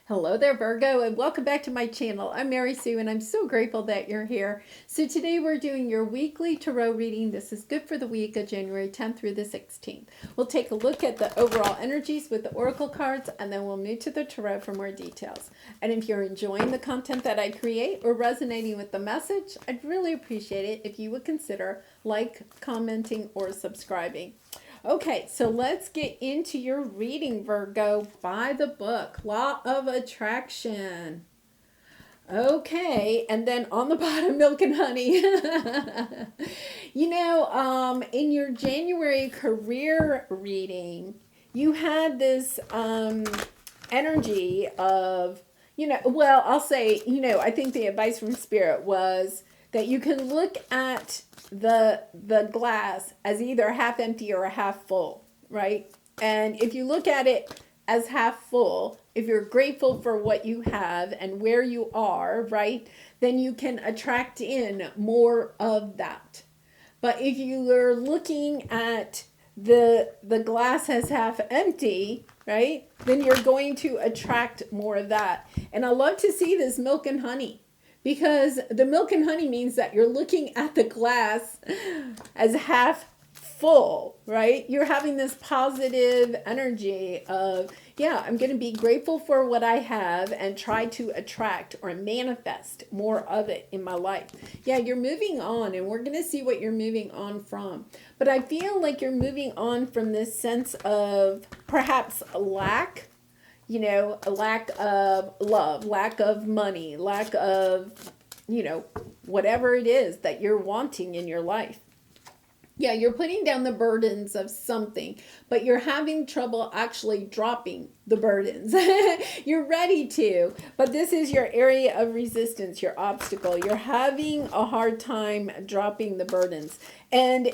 Hello there, Virgo, and welcome back to my channel. I'm Mary Sue, and I'm so grateful that you're here. So today we're doing your weekly tarot reading. This is good for the week of January 10th through the 16th. We'll take a look at the overall energies with the oracle cards, and then we'll move to the tarot for more details. And if you're enjoying the content that I create or resonating with the message, I'd really appreciate it if you would consider commenting, or subscribing. Okay, so let's get into your reading, Virgo, by the book, Law of Attraction. Okay, and then on the bottom, milk and honey. In your January career reading, you had this energy of, I'll say, I think the advice from Spirit was that you can look at the glass as either half empty or half full, right? And if you look at it as half full, if you're grateful for what you have and where you are, right, then you can attract in more of that. But if you're looking at the glass as half empty, right, then you're going to attract more of that. And I love to see this milk and honey, because the milk and honey means that you're looking at the glass as half full, right? You're having this positive energy of, I'm going to be grateful for what I have and try to attract or manifest more of it in my life. Yeah, you're moving on, and we're going to see what you're moving on from. But I feel like you're moving on from this sense of perhaps lack, a lack of love, lack of money, lack of, whatever it is that you're wanting in your life. Yeah, you're putting down the burdens of something, but you're having trouble actually dropping the burdens. You're ready to, but this is your area of resistance, your obstacle. You're having a hard time dropping the burdens. And,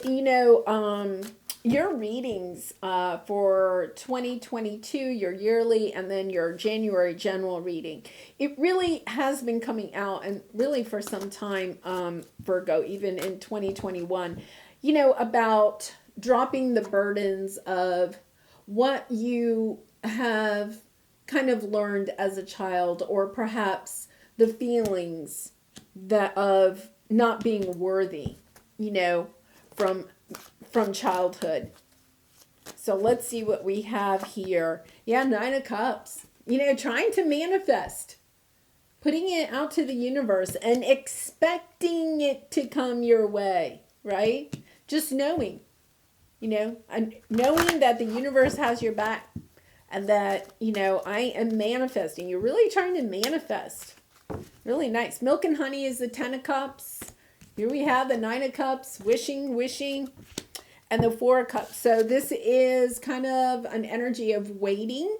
your readings for 2022, your yearly, and then your January general reading, it really has been coming out, and really for some time, Virgo, even in 2021, about dropping the burdens of what you have kind of learned as a child, or perhaps the feelings that of not being worthy, from childhood. So let's see what we have here. Yeah, Nine of Cups. Trying to manifest, putting it out to the universe and expecting it to come your way, right? Just knowing, and knowing that the universe has your back, and that, I am manifesting. You're really trying to manifest. Really nice. Milk and honey is the 10 of Cups. Here we have the 9 of Cups, wishing, and the 4 of Cups. So this is kind of an energy of waiting.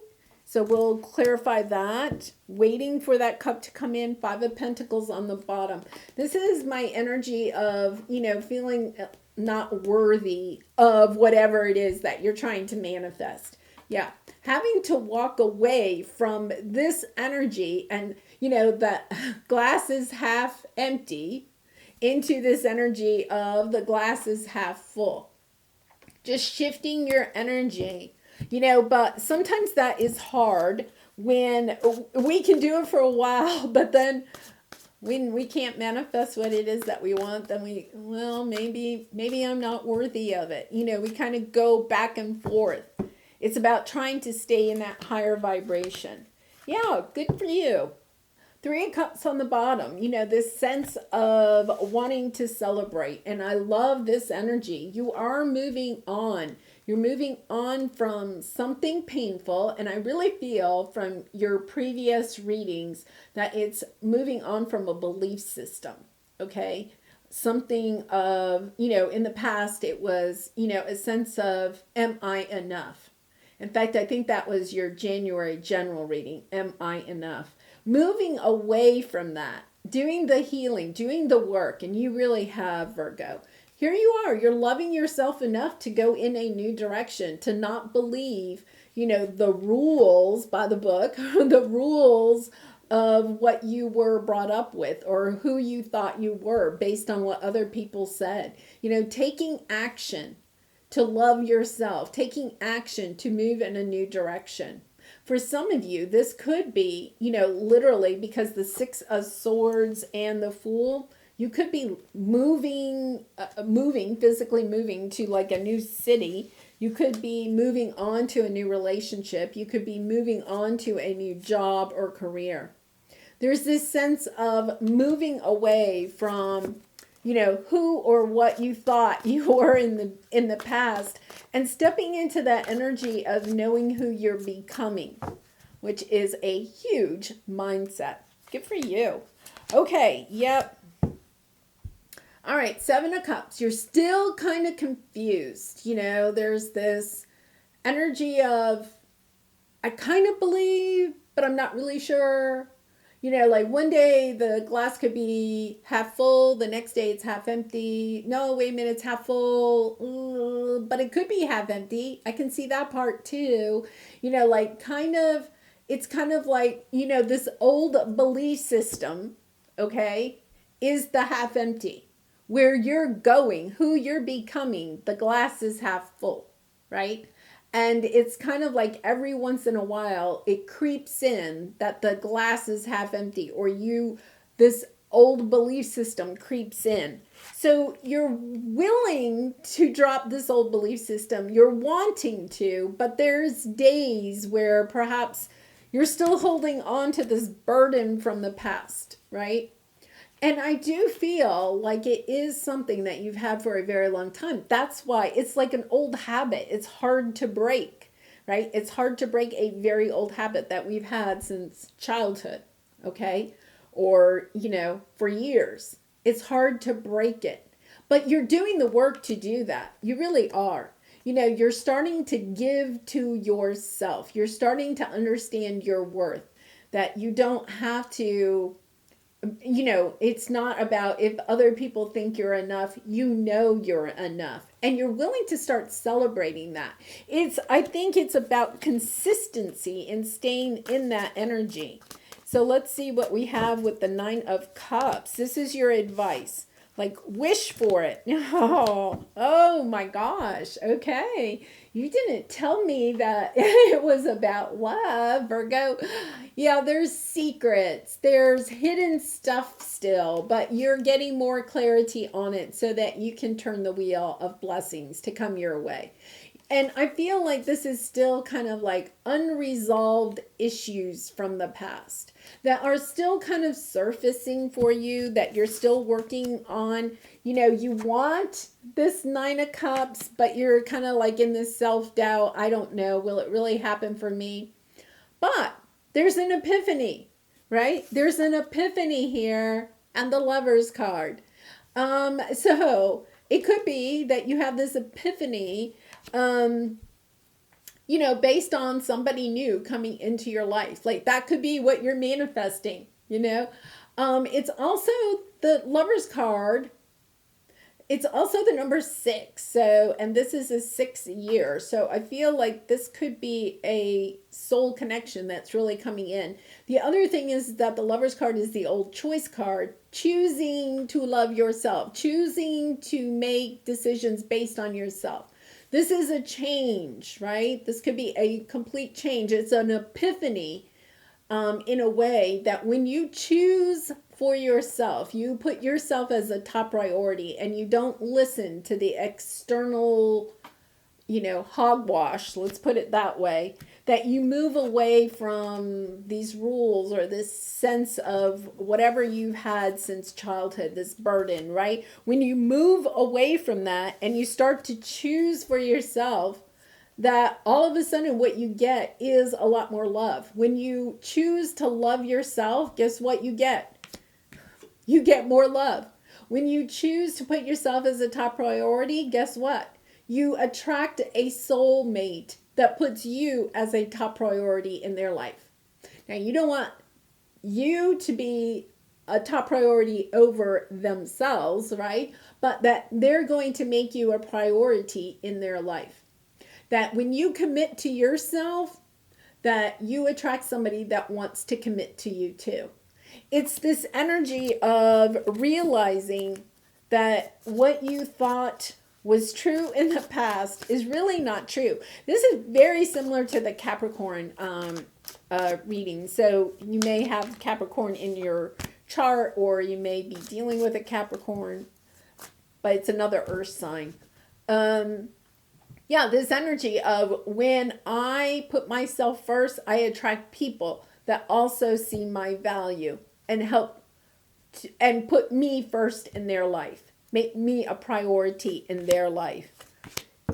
So we'll clarify that. Waiting for that cup to come in. 5 of Pentacles on the bottom. This is my energy of, feeling not worthy of whatever it is that you're trying to manifest. Yeah. Having to walk away from this energy, and, the glass is half empty, into this energy of the glass is half full. Just shifting your energy, but sometimes that is hard when we can do it for a while, but then when we can't manifest what it is that we want, then maybe I'm not worthy of it. We kind of go back and forth. It's about trying to stay in that higher vibration. Yeah, good for you. 3 of Cups on the bottom, this sense of wanting to celebrate. And I love this energy. You are moving on. You're moving on from something painful. And I really feel from your previous readings that it's moving on from a belief system. Okay. Something of, in the past, it was, a sense of, am I enough? In fact, I think that was your January general reading. Am I enough? Moving away from that, doing the healing, doing the work, and you really have, Virgo. Here you are, you're loving yourself enough to go in a new direction, to not believe, the rules by the book, the rules of what you were brought up with, or who you thought you were based on what other people said. Taking action to love yourself, taking action to move in a new direction. for some of you, this could be, literally, because the Six of Swords and the Fool, you could be physically moving to like a new city. You could be moving on to a new relationship. You could be moving on to a new job or career. There's this sense of moving away from, who or what you thought you were in the past, and stepping into that energy of knowing who you're becoming, which is a huge mindset. Good for you. Okay, yep. All right, Seven of Cups. You're still kind of confused. There's this energy of, I kind of believe, but I'm not really sure. Like one day the glass could be half full, the next day it's half empty. No, wait a minute, it's half full, but it could be half empty. I can see that part too. It's kind of like, this old belief system, okay, is the half empty. Where you're going, who you're becoming, the glass is half full, right? And it's kind of like every once in a while, it creeps in that the glass is half empty, or this old belief system creeps in. So you're willing to drop this old belief system. You're wanting to, but there's days where perhaps you're still holding on to this burden from the past, right? And I do feel like it is something that you've had for a very long time. That's why it's like an old habit. It's hard to break, right? It's hard to break a very old habit that we've had since childhood, okay? Or, for years. It's hard to break it. But you're doing the work to do that. You really are. You're starting to give to yourself. You're starting to understand your worth. That you don't have to... it's not about if other people think you're enough, you're enough. And you're willing to start celebrating that. I think it's about consistency in staying in that energy. So let's see what we have with the Nine of Cups. This is your advice. Like, wish for it. Oh my gosh. Okay. You didn't tell me that it was about love, Virgo. Yeah, there's secrets. There's hidden stuff still, but you're getting more clarity on it so that you can turn the wheel of blessings to come your way. And I feel like this is still kind of like unresolved issues from the past that are still kind of surfacing for you, that you're still working on. You want this Nine of Cups, but you're kind of like in this self-doubt. I don't know. Will it really happen for me? But there's an epiphany, right? There's an epiphany here, and the Lover's card. So it could be that you have this epiphany based on somebody new coming into your life. Like that could be what you're manifesting, It's also the Lover's card. It's also the number 6. So, and this is a 6th year. So I feel like this could be a soul connection that's really coming in. The other thing is that the Lover's card is the old choice card, choosing to love yourself, choosing to make decisions based on yourself. This is a change, right? This could be a complete change. It's an epiphany in a way that when you choose for yourself, you put yourself as a top priority and you don't listen to the external, hogwash, let's put it that way, that you move away from these rules or this sense of whatever you've had since childhood, this burden, right? When you move away from that and you start to choose for yourself, that all of a sudden what you get is a lot more love. When you choose to love yourself, guess what you get? You get more love. When you choose to put yourself as a top priority, guess what? You attract a soulmate that puts you as a top priority in their life. Now, you don't want you to be a top priority over themselves, right? But that they're going to make you a priority in their life. That when you commit to yourself, that you attract somebody that wants to commit to you too. It's this energy of realizing that what you thought was true in the past is really not true. This is very similar to the Capricorn reading. So you may have Capricorn in your chart, or you may be dealing with a Capricorn, but it's another earth sign. Yeah, this energy of when I put myself first, I attract people that also see my value and help and put me first in their life, make me a priority in their life.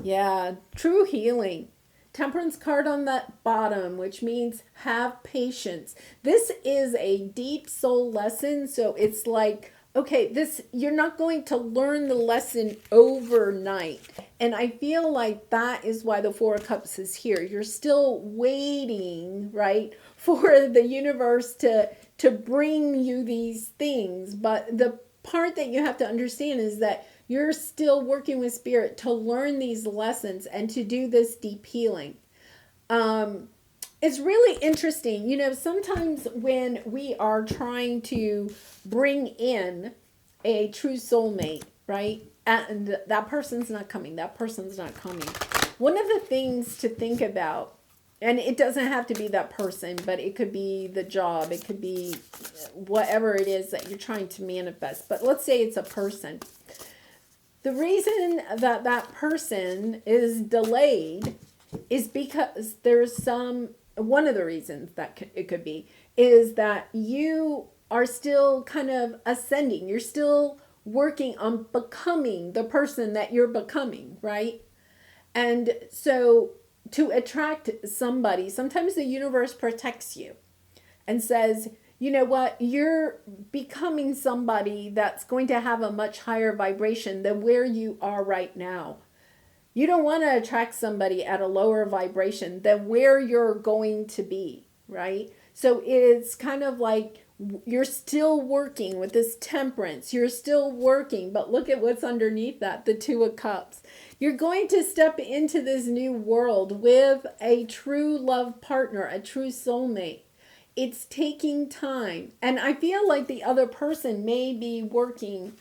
Yeah, true healing. Temperance card on that bottom, which means have patience. This is a deep soul lesson. So it's like, okay, this, you're not going to learn the lesson overnight. And I feel like that is why the Four of Cups is here. You're still waiting, right, for the universe to bring you these things. But the part that you have to understand is that you're still working with spirit to learn these lessons and to do this deep healing. It's really interesting. You know, sometimes when we are trying to bring in a true soulmate, right? And that person's not coming. That person's not coming. One of the things to think about, and it doesn't have to be that person, but it could be the job. It could be whatever it is that you're trying to manifest. But let's say it's a person. The reason that that person is delayed is because there's one of the reasons that it could be is that you are still kind of ascending. You're still working on becoming the person that you're becoming, right? And so to attract somebody, sometimes the universe protects you and says, you know what, you're becoming somebody that's going to have a much higher vibration than where you are right now. You don't want to attract somebody at a lower vibration than where you're going to be, right? So it's kind of like you're still working with this temperance. You're still working, but look at what's underneath that, the Two of Cups. You're going to step into this new world with a true love partner, a true soulmate. It's taking time. And I feel like the other person may be working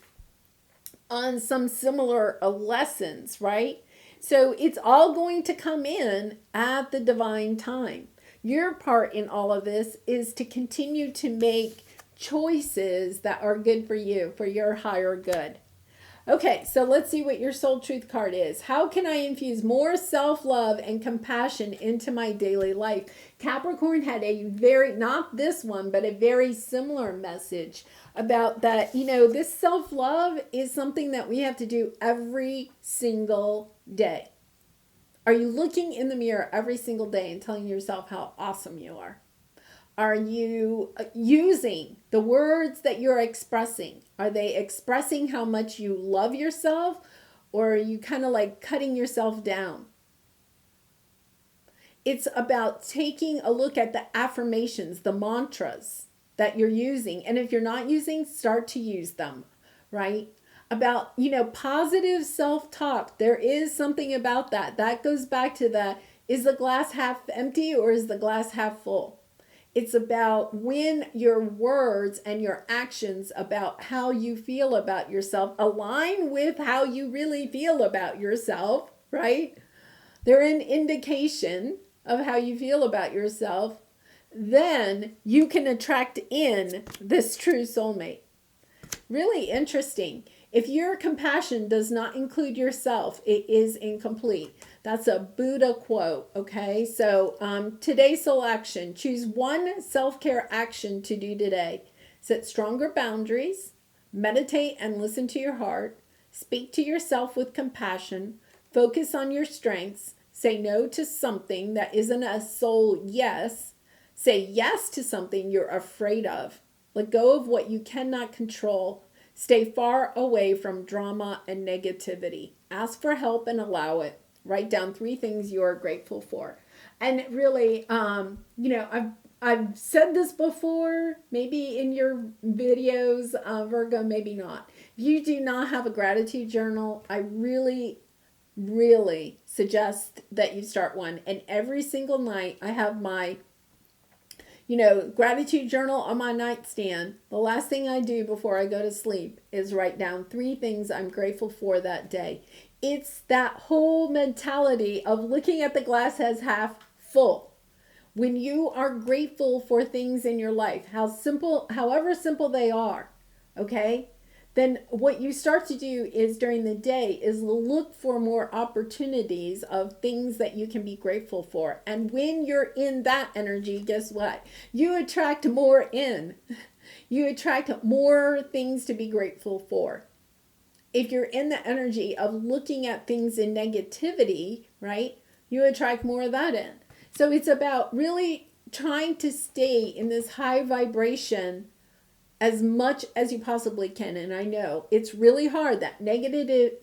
on some similar lessons, right? So it's all going to come in at the divine time. Your part in all of this is to continue to make choices that are good for you, for your higher good. Okay, so let's see what your soul truth card is. How can I infuse more self-love and compassion into my daily life? Capricorn had a very, not this one, but a very similar message about that, you know, this self-love is something that we have to do every single day. Are you looking in the mirror every single day and telling yourself how awesome you are? Are you using the words that you're expressing? Are they expressing how much you love yourself, or are you kind of like cutting yourself down? It's about taking a look at the affirmations, the mantras that you're using. And if you're not using, start to use them, right? About, you know, positive self-talk. There is something about that. That goes back to the, is the glass half empty or is the glass half full? It's about when your words and your actions about how you feel about yourself align with how you really feel about yourself, right? They're an indication of how you feel about yourself. Then you can attract in this true soulmate. Really interesting. If your compassion does not include yourself, it is incomplete. That's a Buddha quote, okay? So today's soul action. Choose one self-care action to do today. Set stronger boundaries. Meditate and listen to your heart. Speak to yourself with compassion. Focus on your strengths. Say no to something that isn't a soul yes. Say yes to something you're afraid of. Let go of what you cannot control. Stay far away from drama and negativity. Ask for help and allow it. Write down 3 things you are grateful for. And really, you know, I've said this before, maybe in your videos, Virgo, maybe not. If you do not have a gratitude journal, I really suggest that you start one. And every single night I have my, you know, gratitude journal on my nightstand. The last thing I do before I go to sleep is write down 3 things I'm grateful for that day. It's that whole mentality of looking at the glass as half full. When you are grateful for things in your life, however simple they are, okay? Then what you start to do is during the day is look for more opportunities of things that you can be grateful for. And when you're in that energy, guess what? You attract more in. You attract more things to be grateful for. If you're in the energy of looking at things in negativity, right, you attract more of that in. So it's about really trying to stay in this high vibration as much as you possibly can. And I know it's really hard that negativity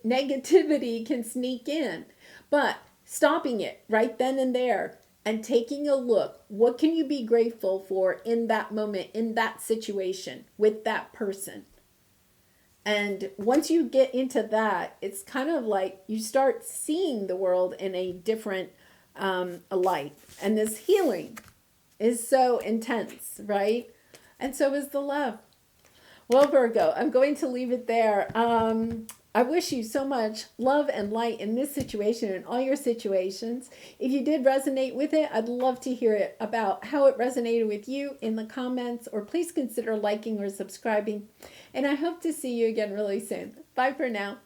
can sneak in, but stopping it right then and there and taking a look, what can you be grateful for in that moment, in that situation, with that person? And once you get into that, it's kind of like you start seeing the world in a different light. And this healing is so intense, right? And so is the love. Well, Virgo, I'm going to leave it there. I wish you so much love and light in this situation and all your situations. If you did resonate with it, I'd love to hear it about how it resonated with you in the comments, or please consider liking or subscribing. And I hope to see you again really soon. Bye for now.